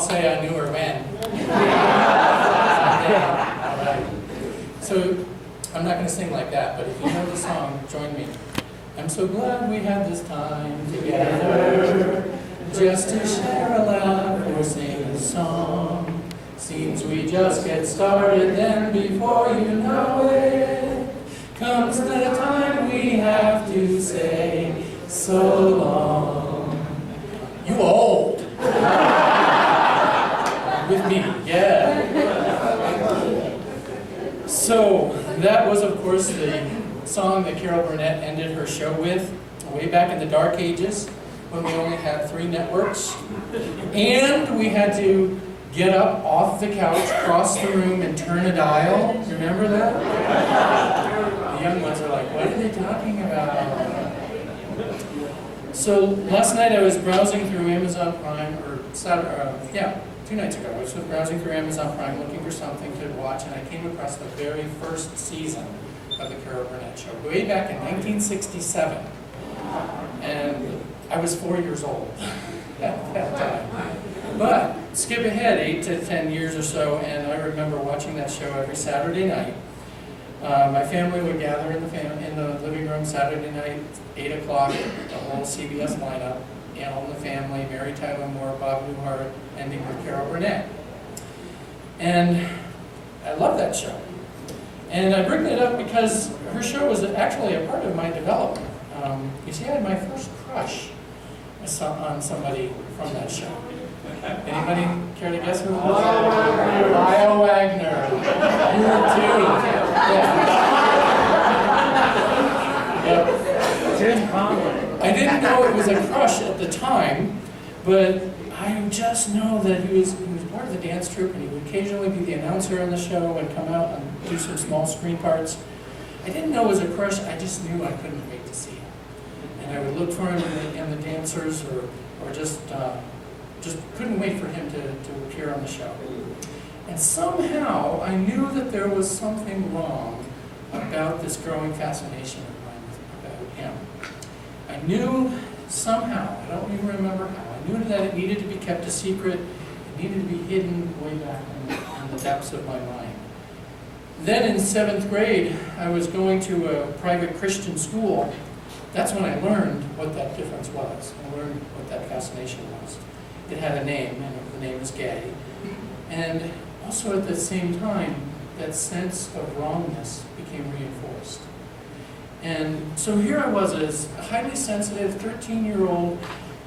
I'll say I knew her when. All right. So I'm not going to sing like that, but if you know the song, join me. I'm so glad we had this time together, just to share a laugh or sing a song. Seems we just get started, then before you know it, comes the time we have to say so long. You old. With me, yeah. So that was, of course, the song that Carol Burnett ended her show with, way back in the dark ages, when we only had 3 networks. And we had to get up off the couch, cross the room, and turn a dial. Remember that? The young ones are like, what are they talking about? So last night I was browsing through Amazon Prime, or Saturday, 2 nights ago, I was browsing through Amazon Prime looking for something to watch, and I came across the very first season of the Carol Burnett Show, way back in 1967. And I was 4 years old at that time. But skip ahead 8 to 10 years or so, and I remember watching that show every Saturday night. My family would gather in the living room Saturday night, 8 o'clock, the whole CBS lineup. All in the Family, Mary Tyler Moore, Bob Newhart, ending with Carol Burnett. And I love that show. And I bring that up because her show was actually a part of my development. You see, I had my first crush on somebody from that show. Anybody care to guess who it was? Lyle Wagner. You too. Yeah. Yep. Tim Conway. I didn't know it was a crush at the time, but I just know that he was part of the dance troupe, and he would occasionally be the announcer on the show and come out and do some small screen parts. I didn't know it was a crush, I just knew I couldn't wait to see him. And I would look for him in the dancers, or just couldn't wait for him to appear on the show. And somehow I knew that there was something wrong about this growing fascination of mine about him. I knew somehow, I don't even remember how, I knew that it needed to be kept a secret, it needed to be hidden way back in the depths of my mind. Then in 7th grade, I was going to a private Christian school. That's when I learned what that difference was. I learned what that fascination was. It had a name, and the name was gay. And also at the same time, that sense of wrongness became reinforced. And so here I was, as a highly sensitive 13-year-old,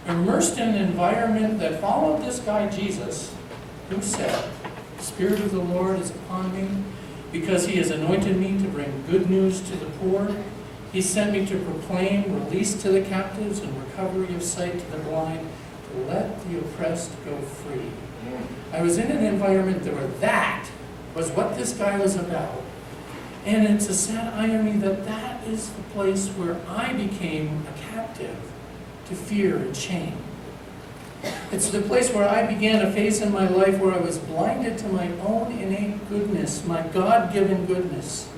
immersed in an environment that followed this guy Jesus, who said, "The Spirit of the Lord is upon me, because He has anointed me to bring good news to the poor. He sent me to proclaim release to the captives and recovery of sight to the blind, to let the oppressed go free." I was in an environment where that was what this guy was about. And it's a sad irony that that is the place where I became a captive to fear and shame. It's the place where I began a phase in my life where I was blinded to my own innate goodness, my God-given goodness.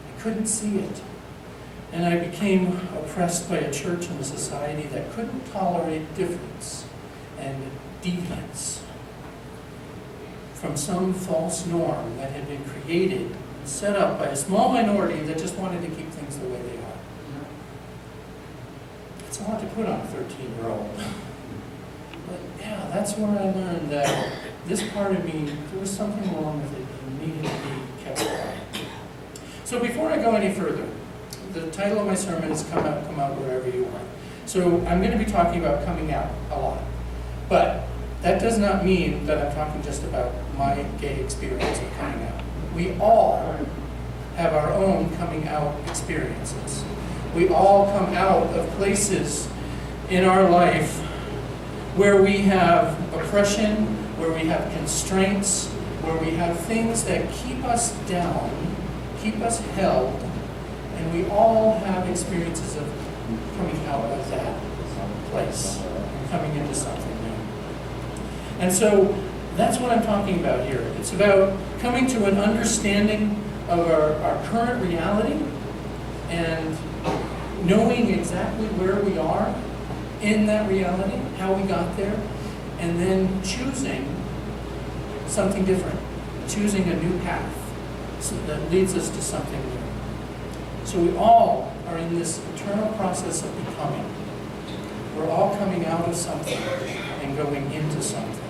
I couldn't see it. And I became oppressed by a church and a society that couldn't tolerate difference and deviance from some false norm that had been created, set up by a small minority that just wanted to keep things the way they are. It's a lot to put on a 13-year-old. But yeah, that's where I learned that this part of me, there was something wrong with it and needed to be kept quiet. So before I go any further, the title of my sermon is Come Out Wherever You Are. So I'm going to be talking about coming out a lot. But that does not mean that I'm talking just about my gay experience of coming out. We all have our own coming out experiences. We all come out of places in our life where we have oppression, where we have constraints, where we have things that keep us down, keep us held, and we all have experiences of coming out of that place, and coming into something new. And so that's what I'm talking about here. It's about coming to an understanding of our current reality and knowing exactly where we are in that reality, how we got there, and then choosing something different, choosing a new path that leads us to something new. So we all are in this eternal process of becoming. We're all coming out of something and going into something.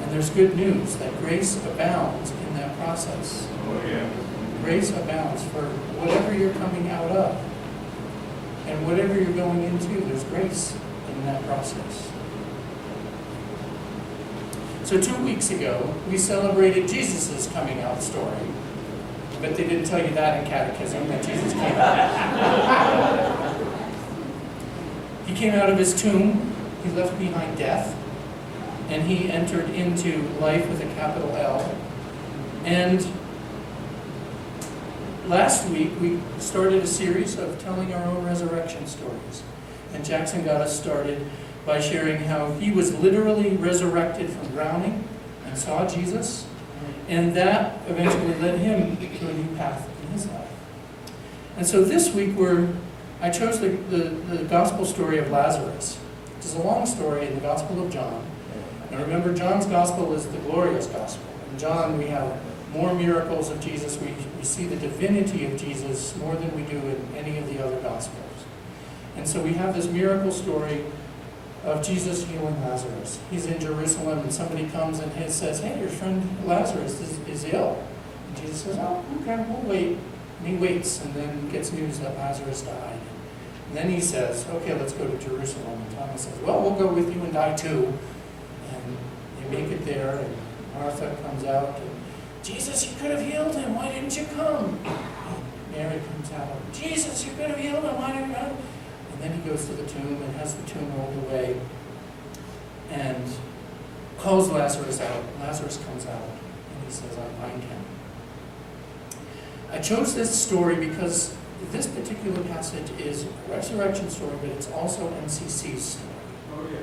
And there's good news that grace abounds in that process. Oh, yeah. Grace abounds for whatever you're coming out of. And whatever you're going into, there's grace in that process. So 2 weeks ago, we celebrated Jesus' coming out story. But they didn't tell you that in catechism, that Jesus came out. He came out of his tomb, he left behind death, and he entered into life with a capital L. And last week, we started a series of telling our own resurrection stories. And Jackson got us started by sharing how he was literally resurrected from drowning and saw Jesus. And that eventually led him to a new path in his life. And so this week, I chose the gospel story of Lazarus, which is a long story in the Gospel of John. And remember, John's gospel is the glorious gospel. In John, we have more miracles of Jesus. We see the divinity of Jesus more than we do in any of the other gospels. And so we have this miracle story of Jesus healing Lazarus. He's in Jerusalem, and somebody comes and says, "Hey, your friend Lazarus is ill." And Jesus says, "Oh, okay, we'll wait." And he waits, and then gets news that Lazarus died. And then he says, "Okay, let's go to Jerusalem." And Thomas says, "Well, we'll go with you and die too." And they make it there, and Martha comes out, and "Jesus, you could have healed him. Why didn't you come?" And Mary comes out, "Jesus, you could have healed him. Why didn't you come?" And then he goes to the tomb and has the tomb rolled away and calls Lazarus out. Lazarus comes out, and he says, "I find him." I chose this story because this particular passage is a resurrection story, but it's also MCC's story. Oh, yeah.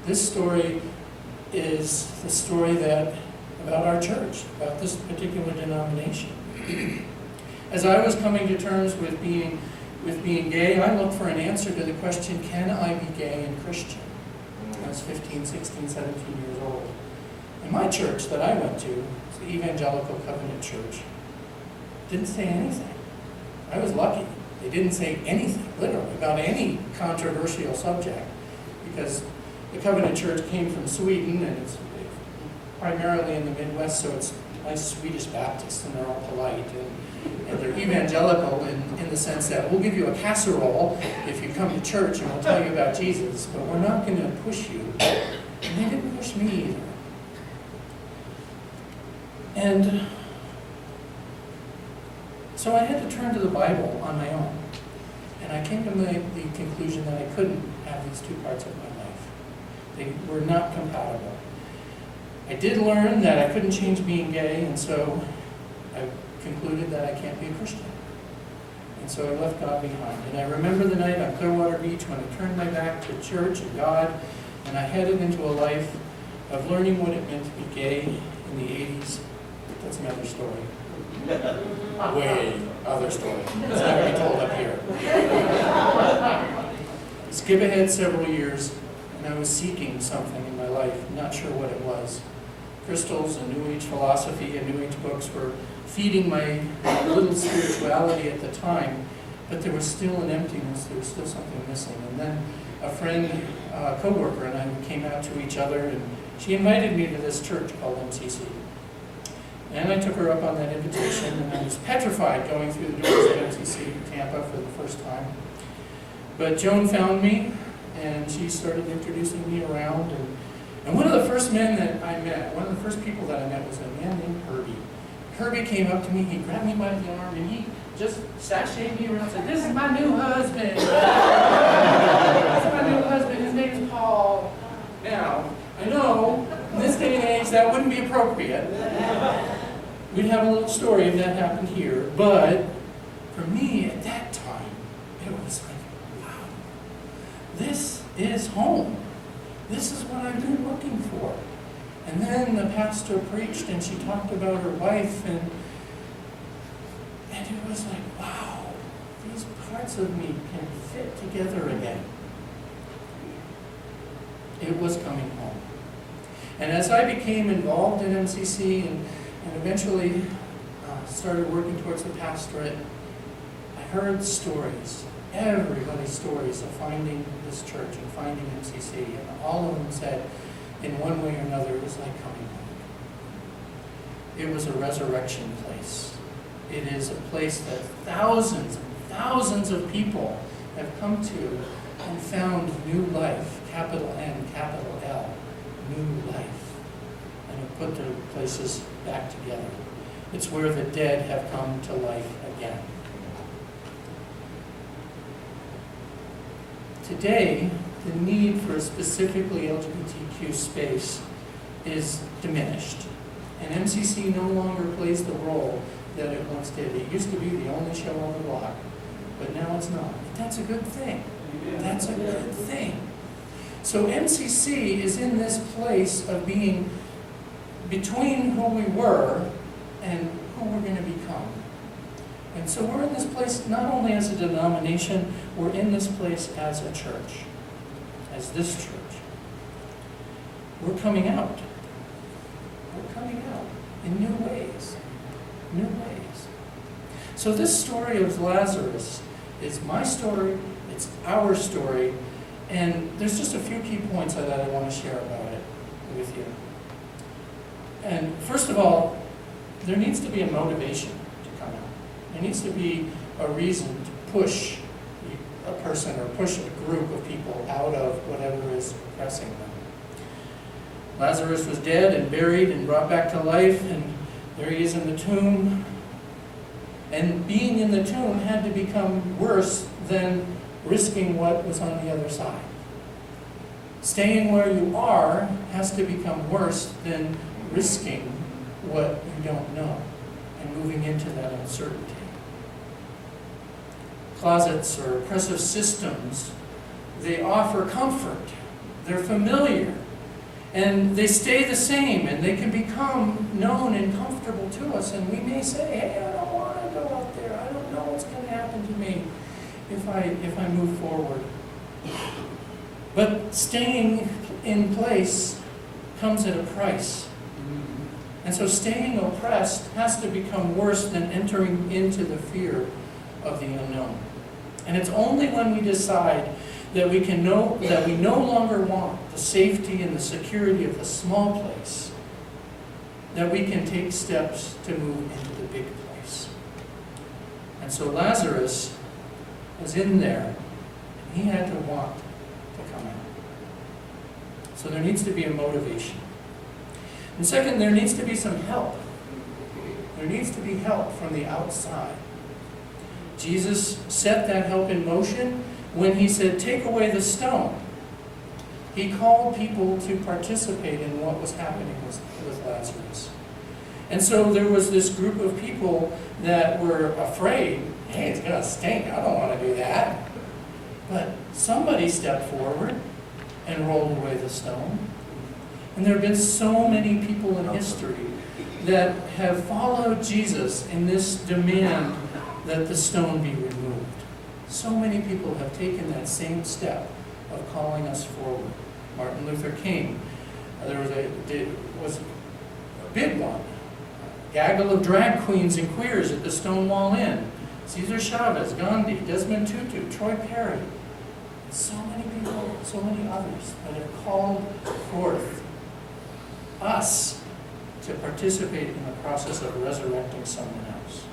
This story is the story about our church, about this particular denomination. As I was coming to terms with being gay, I looked for an answer to the question, can I be gay and Christian? I was 15, 16, 17 years old. And my church that I went to, the Evangelical Covenant Church, didn't say anything. I was lucky. They didn't say anything, literally, about any controversial subject, because the Covenant Church came from Sweden, and it's primarily in the Midwest, so it's nice Swedish Baptists, and they're all polite, and they're evangelical in the sense that we'll give you a casserole if you come to church, and we'll tell you about Jesus, but we're not going to push you. And they didn't push me either. And so I had to turn to the Bible on my own. And I came to the conclusion that I couldn't have these two parts of my life. They were not compatible. I did learn that I couldn't change being gay, and so I concluded that I can't be a Christian. And so I left God behind. And I remember the night on Clearwater Beach when I turned my back to church and God, and I headed into a life of learning what it meant to be gay in the 80s. That's another story. Way other story. It's not going to be told up here. Skip ahead several years, and I was seeking something in my life, not sure what it was. Crystals and New Age philosophy and New Age books were feeding my little spirituality at the time, but there was still an emptiness, there was still something missing. And then a friend, a co-worker, and I came out to each other, and she invited me to this church called MCC. And I took her up on that invitation, and I was petrified going through the doors of MCC in Tampa for the first time. But Joan found me, and she started introducing me around. And one of the first men that I met, one of the first people that I met was a man named Herbie. Herbie came up to me, he grabbed me by the arm, and he just sashayed me around and said, "This is my new husband." "This is my new husband, his name is Paul." Now, I know, in this day and age, that wouldn't be appropriate. We'd have a little story if that happened here, but for me at that time, it was like, wow, this is home. This is what I've been looking for. And then the pastor preached, and she talked about her wife, and it was like, wow, these parts of me can fit together again. It was coming home. And as I became involved in MCC and eventually started working towards the pastorate, I heard stories, everybody's stories of finding this church and finding MCC. And all of them said, in one way or another, it was like coming home. It was a resurrection place. It is a place that thousands and thousands of people have come to and found new life, capital N, capital L, new life, and have put their places back together. It's where the dead have come to life again. Today, the need for a specifically LGBTQ space is diminished. And MCC no longer plays the role that it once did. It used to be the only show on the block, but now it's not. But that's a good thing. That's a good thing. So MCC is in this place of being between who we were and who we're going to become. And so we're in this place not only as a denomination, we're in this place as a church, as this church. We're coming out. We're coming out in new ways. New ways. So this story of Lazarus is my story, it's our story, and there's just a few key points that I want to share about it with you. And first of all, there needs to be a motivation to come out. There needs to be a reason to push a person or push a group of people out of whatever is oppressing them. Lazarus was dead and buried and brought back to life, and there he is in the tomb. And being in the tomb had to become worse than risking what was on the other side. Staying where you are has to become worse than risking what you don't know and moving into that uncertainty. Closets or oppressive systems, they offer comfort. They're familiar. And they stay the same, and they can become known and comfortable to us. And we may say, hey, I don't want to go out there. I don't know what's going to happen to me if I move forward. But staying in place comes at a price. And so staying oppressed has to become worse than entering into the fear of the unknown. And it's only when we decide that we no longer want the safety and the security of the small place that we can take steps to move into the big place. And so Lazarus was in there, and he had to want to come out. So there needs to be a motivation. And second, there needs to be some help. There needs to be help from the outside. Jesus set that help in motion when he said, take away the stone. He called people to participate in what was happening with Lazarus. And so there was this group of people that were afraid, hey, it's going to stink, I don't want to do that. But somebody stepped forward and rolled away the stone. And there have been so many people in history that have followed Jesus in this demand that the stone be removed. So many people have taken that same step of calling us forward. Martin Luther King, there was a big one. A gaggle of drag queens and queers at the Stonewall Inn. Cesar Chavez, Gandhi, Desmond Tutu, Troy Perry. So many people, so many others that have called forth us to participate in the process of resurrecting someone else.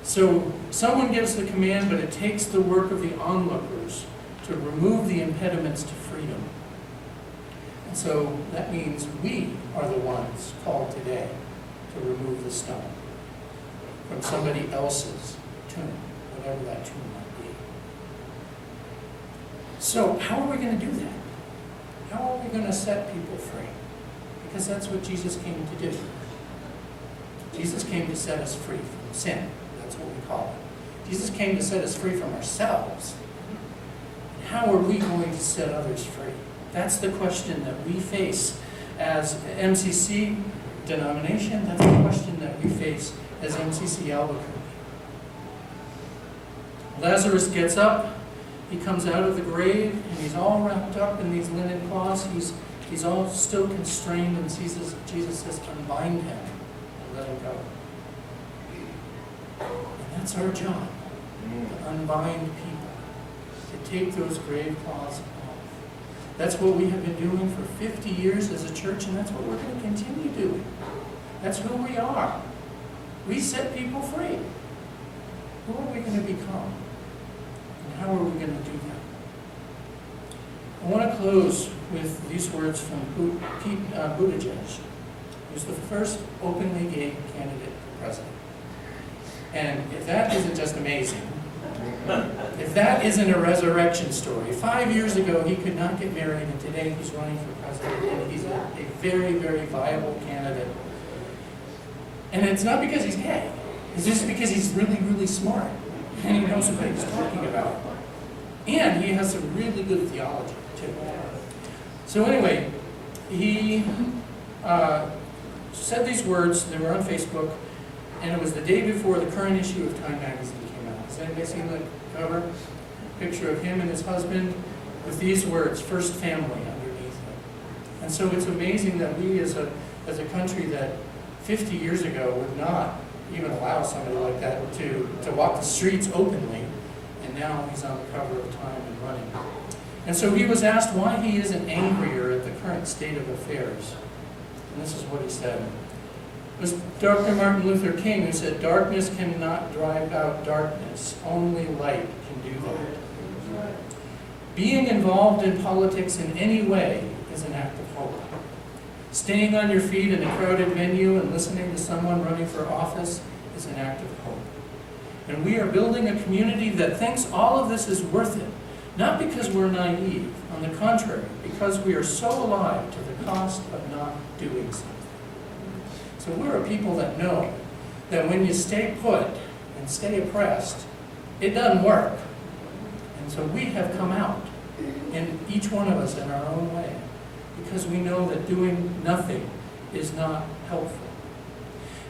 So someone gives the command, but it takes the work of the onlookers to remove the impediments to freedom. And so that means we are the ones called today to remove the stone from somebody else's tomb, whatever that tomb might be. So how are we going to do that? How are we going to set people free? Because that's what Jesus came to do. Jesus came to set us free from sin. That's what we call it. Jesus came to set us free from ourselves. How are we going to set others free? That's the question that we face as MCC denomination. That's the question that we face as MCC Albuquerque. Lazarus gets up, He comes out of the grave, and he's all wrapped up in these linen cloths. He's all still constrained, and Jesus says, unbind him and let him go. And that's our job, to unbind people, to take those grave cloths off. That's what we have been doing for 50 years as a church, and that's what we're going to continue doing. That's who we are. We set people free. Who are we going to become? And how are we going to do that? I want to close with these words from Pete Buttigieg, who's the first openly gay candidate for president. And if that isn't just amazing, if that isn't a resurrection story, 5 years ago he could not get married, and today he's running for president, and he's a very, very viable candidate. And it's not because he's gay, it's just because he's really, really smart, and he knows what he's talking about. And he has some really good theology, too. So anyway, he said these words. They were on Facebook, and it was the day before the current issue of Time magazine came out. Has anybody seen the cover? Picture of him and his husband with these words, "First Family," underneath it. And so it's amazing that we as a country that 50 years ago would not even allow somebody like that to walk the streets openly, and now he's on the cover of Time and running. And so he was asked why he isn't angrier at the current state of affairs. And this is what he said. It was Dr. Martin Luther King who said, "Darkness cannot drive out darkness. Only light can do that." Being involved in politics in any way is an act of hope. Staying on your feet in a crowded venue and listening to someone running for office is an act of hope. And we are building a community that thinks all of this is worth it, not because we're naive, on the contrary, because we are so alive to the cost of not doing something. So we're a people that know that when you stay put and stay oppressed, it doesn't work. And so we have come out, in each one of us in our own way, because we know that doing nothing is not helpful.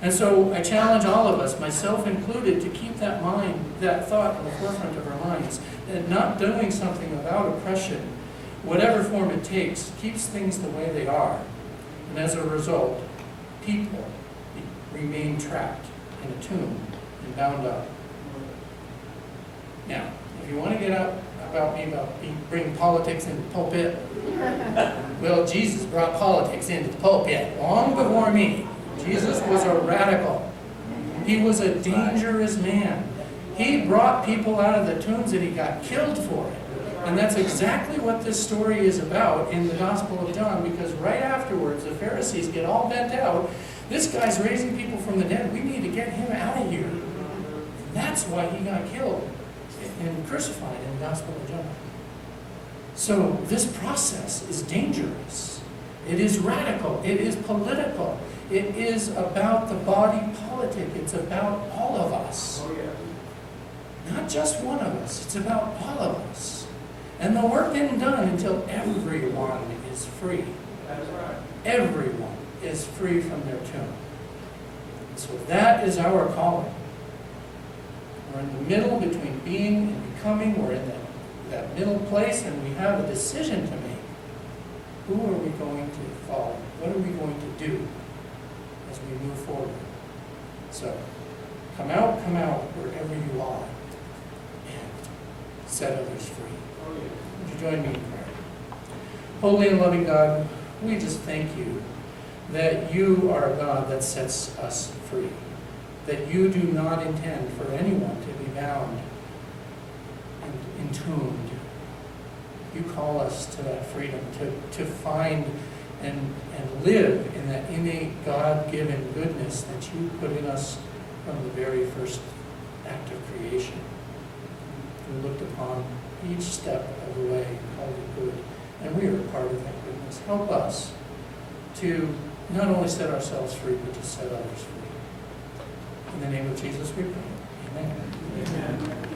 And so I challenge all of us, myself included, to keep that thought in the forefront of our minds, that not doing something about oppression, whatever form it takes, keeps things the way they are. And as a result, people remain trapped in a tomb and bound up. Now, if you want to get up about me about bringing politics into the pulpit, well, Jesus brought politics into the pulpit long before me. Jesus was a radical. He was a dangerous man. He brought people out of the tombs and he got killed for it. And that's exactly what this story is about in the Gospel of John, because right afterwards the Pharisees get all bent out. This guy's raising people from the dead. We need to get him out of here. And that's why he got killed and crucified in the Gospel of John. So this process is dangerous. It is radical. It is political. It is about the body politic. It's about all of us. Not just one of us. It's about all of us. And the work isn't done until everyone is free. That's right. Everyone is free from their tomb. So that is our calling. We're in the middle between being and becoming. We're in that middle place, and we have a decision to make. Who are we going to follow? What are we going to do as we move forward? So, come out wherever you are, and set others free. Would you join me in prayer? Holy and loving God, we just thank you that you are a God that sets us free, that you do not intend for anyone to be bound and entombed. You call us to that freedom, to find and live in that innate God-given goodness that you put in us from the very first act of creation. You looked upon each step of the way and called it good, and we are a part of that goodness. Help us to not only set ourselves free, but to set others free. In the name of Jesus we pray. Amen. Amen.